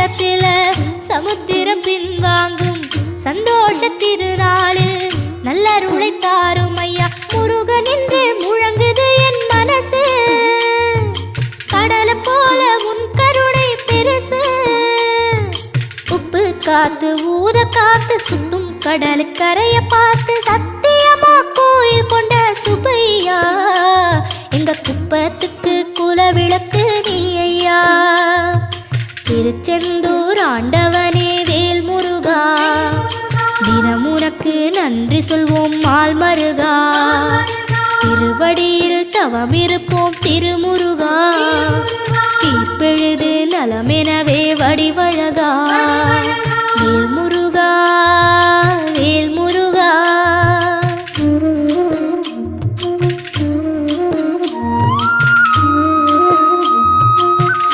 நேரத்தில் சமுத்திரம் பின்வாங்கும் சந்தோஷ திருநாளில் நல்லருளை தாரும் ஐயா முருகன் என்று முழங்குது என் மனசு. கடலை போல உன் கருணை பெருசு. உப்பு காத்து ஊத காத்து சுத்தும் கடலுக்கரைய பார்த்து சத்தியமா கோயில் கொண்ட சுப்பையா எங்க குப்பத்துக்கு குலவிளக்கு நீ ஐயா. திருச்செந்தூர் ஆண்டவனே வேல் முருகா தினம் உனக்கு நன்றி சொல்வோம் மால் மருகா. திருவடியில் தவம் இருப்போம் திருமுருகா. தீர்ப்பெழுது நலமெனவே வடிவ